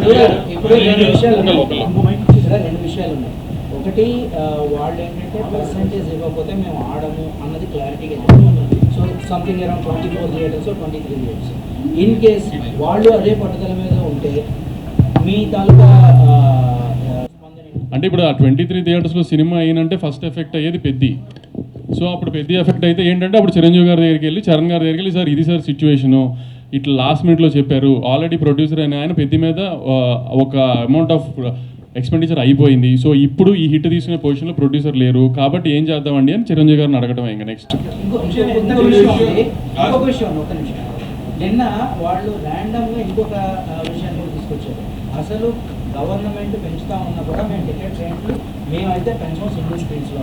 రెండు విషయాలు ఉన్నాయి. ఒకటి వాళ్ళు ఏంటంటే పర్సంటేజ్ ఇవ్వకపోతే మేము ఆడము అన్నది క్లారిటీగా చెప్తున్నాం. So something around 24 theatres 23 theatres. In case వాళ్ళు అదే పట్టుదల మీద ఉంటే మీ తాలూకా అంటే ఇప్పుడు ఆ 23 థియేటర్స్లో సినిమా అయినంటే ఫస్ట్ ఎఫెక్ట్ అయ్యేది పెద్ది. సో అప్పుడు పెద్ద ఎఫెక్ట్ అయితే ఏంటంటే అప్పుడు చిరంజీవి గారి దగ్గరికి వెళ్ళి చరణ్ గారి దగ్గరికి వెళ్ళి సార్ ఇది సార్ సిచ్యువేషను ఇట్లా లాస్ట్ మినిట్లో చెప్పారు, ఆల్రెడీ ప్రొడ్యూసర్ అయిన ఆయన పెద్ద మీద ఒక అమౌంట్ ఆఫ్ ఎక్స్పెండిచర్ అయిపోయింది, సో ఇప్పుడు ఈ హిట్ తీసుకునే పొజిషన్లో ప్రొడ్యూసర్ లేరు కాబట్టి ఏం చేద్దామండి అని చిరంజీవి గారిని అడగడం. ఇంకా నెక్స్ట్ నిన్న వాళ్ళు ర్యాండమ్గా ఇంకొక విషయాన్ని కూడా తీసుకొచ్చారు. అసలు గవర్నమెంట్ పెంచుతా ఉన్నా కూడా మేము టికెట్ రేట్లు మేమైతే పెంచాం సింగిల్ స్క్రీన్స్లో.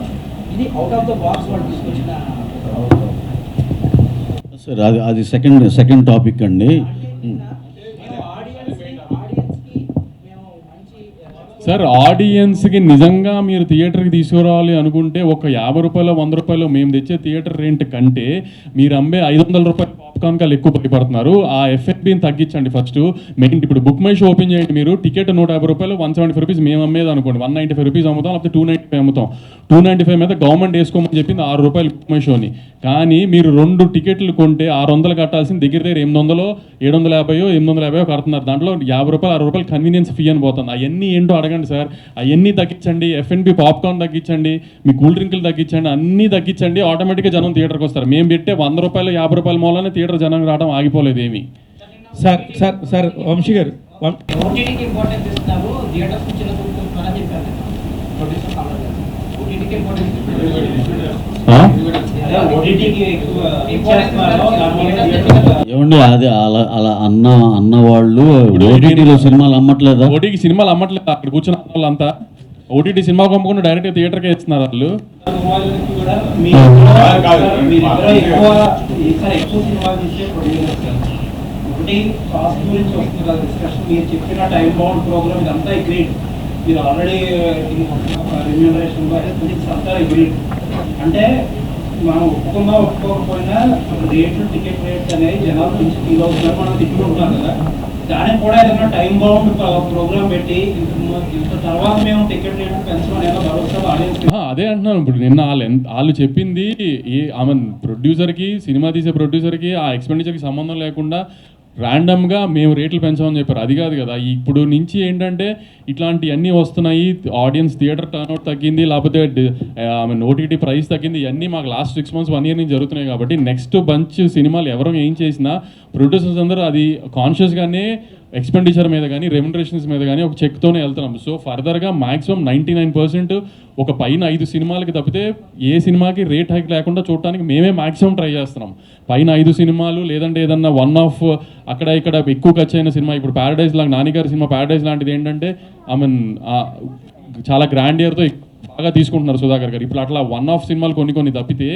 ఇది అవుట్ ఆఫ్ ద బాక్స్ వాళ్ళు తీసుకొచ్చిన సార్. అది సెకండ్ టాపిక్ అండి. సార్ ఆడియన్స్కి నిజంగా మీరు థియేటర్కి తీసుకురావాలి అనుకుంటే ఒక 50 రూపాయలు 100 రూపాయలు మేము తెచ్చే థియేటర్ రెంట్ కంటే మీరు అమ్మే 500 రూపాయలు పాప్కార్న్ కాలు ఎక్కువ పడిపడుతున్నారు. ఆ ఎఫ్ఎఫ్బిని తగ్గించండి ఫస్ట్. మెయిన్ ఇప్పుడు బుక్ మై షో ఓపెన్ చేయండి మీరు. టికెట్ 150 రూపాయలు 175 రూపీస్ మేము అమ్మేది అనుకోండి, 195 రూపీస్ అమ్ముతాం, లేకపోతే 295 అమ్ముతాం. 295 మీద గవర్నమెంట్ వేసుకోమని చెప్పింది 6 రూపాయలు బుక్ మై షోని. కానీ మీరు 2 టికెట్లు కొంటే 600 కట్టాల్సింది దగ్గర 800 750 850 కడుతున్నారు. దాంట్లో 50 రూపాయలు 60 రూపాయలు కన్వీనియన్స్ ఫీ అని పోతుంది. అవన్నీ ఏంటో అడగండి సార్. అవన్నీ తగ్గించండి, ఎఫ్ఎన్బి పాప్కార్న్ తగ్గించండి, మీ కూల్ డ్రింకులు తగ్గించండి, అన్నీ తగ్గించండి, ఆటోమేటిక్గా జనం థియేటర్కి వస్తారు. మేము పెట్టే 100 రూపాయలు 50 రూపాయల మూలనే థియేటర్ జనం రావడం ఆగిపోలేదు ఏమి. సార్ వంశీ గారు ఏమండి అది అలా అన్నవాళ్ళు ఓటీటీలో సినిమాలు అమ్మట్లేదా? ఓటీటీ సినిమాలు అమ్మట్లేదు. అక్కడ కూర్చున్న వాళ్ళంతా ఓటీటీ సినిమా పంపకుండా డైరెక్ట్గా థియేటర్కే ఇస్తున్నారు వాళ్ళు. ఒకటి కాస్ట్ గురించి వస్తుంది కదా డిస్కషన్. మీరు చెప్పిన టైం బౌండ్ ప్రోగ్రామ్ ఇదంతా అగ్రీడ్. మీరు ఆల్రెడీ రెమ్యూనరేషన్ అంతా అగ్రీడ్. అంటే మనం ఒప్పుకున్నా ఒప్పుకోకపోయినా రేట్లు టికెట్ రేట్స్ అనేవి జనాలు నుంచి ఫీల్ అవుతున్నారు, మనం తిట్టుకుంటున్నాం కదా. దానికి కూడా ఏదైనా టైం బౌండ్ ప్రోగ్రామ్ పెట్టి ఇంత తర్వాత మేము టికెట్ రేట్లు పెంచమని ఏదో భరోసా ఆడియన్స్. అదే అంటున్నాను. ఇప్పుడు నిన్న వాళ్ళు చెప్పింది ఆమె ప్రొడ్యూసర్కి, సినిమా తీసే ప్రొడ్యూసర్కి ఆ ఎక్స్పెండిచర్కి సంబంధం లేకుండా ర్యాండమ్గా మేము రేట్లు పెంచామని చెప్పారు. అది కాదు కదా. ఇప్పుడు నుంచి ఏంటంటే ఇట్లాంటివన్నీ వస్తున్నాయి. ఆడియన్స్ థియేటర్ టర్న్అవుట్ తగ్గింది, లేకపోతే ఓటీటీ ప్రైస్ తగ్గింది. ఇవన్నీ మాకు లాస్ట్ 6 months 1 year నుంచి జరుగుతున్నాయి. కాబట్టి నెక్స్ట్ బంచ్ సినిమాలు ఎవరు ఏం చేసినా ప్రొడ్యూసర్స్ అందరూ అది కాన్షియస్గానే ఎక్స్పెండిచర్ మీద కానీ రెమ్యునరేషన్స్ మీద కానీ ఒక చెక్తోనే వెళ్తున్నాం. సో ఫర్దర్గా మ్యాక్సిమం 99% ఒక పైన 5 సినిమాలకి తప్పితే ఏ సినిమాకి రేట్ హైక్ లేకుండా చూడటానికి మేమే మ్యాక్సిమం ట్రై చేస్తున్నాం. పైన 5 సినిమాలు లేదంటే ఏదన్నా వన్ ఆఫ్ అక్కడ ఇక్కడ ఎక్కువ ఖర్చు అయిన సినిమా, ఇప్పుడు ప్యారడైజ్ లాగా నానిగారి సినిమా ప్యారడైజ్ లాంటిది ఏంటంటే చాలా గ్రాండ్ ఇయర్తో బాగా తీసుకుంటున్నారు సుధాకర్ గారు. ఇప్పుడు అట్లా వన్ ఆఫ్ సినిమాలు కొన్ని తప్పితే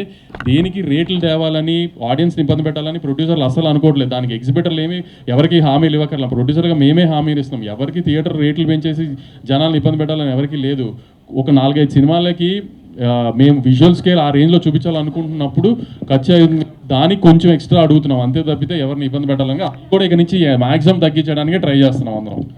దేనికి రేట్లు తేవాలని ఆడియన్స్ని ఇబ్బంది పెట్టాలని ప్రొడ్యూసర్లు అసలు అనుకోవట్లేదు. దానికి ఎగ్జిబిటర్లు ఏమి ఎవరికి హామీలు ఇవ్వకర్లా. ప్రొడ్యూసర్గా మేమే హామీలు ఇస్తున్నాం. ఎవరికి థియేటర్ రేట్లు పెంచేసి జనాలను ఇబ్బంది పెట్టాలని ఎవరికి లేదు. ఒక 4-5 సినిమాలకి మేము విజువల్ స్కేల్ ఆ రేంజ్లో చూపించాలనుకుంటున్నప్పుడు ఖర్చు దానికి కొంచెం ఎక్స్ట్రా అడుగుతున్నాం అంతే తప్పితే ఎవరిని ఇబ్బంది పెట్టాలని కూడా ఇక నుంచి మ్యాక్సిమం తగ్గించడానికి ట్రై చేస్తున్నాం అందరం.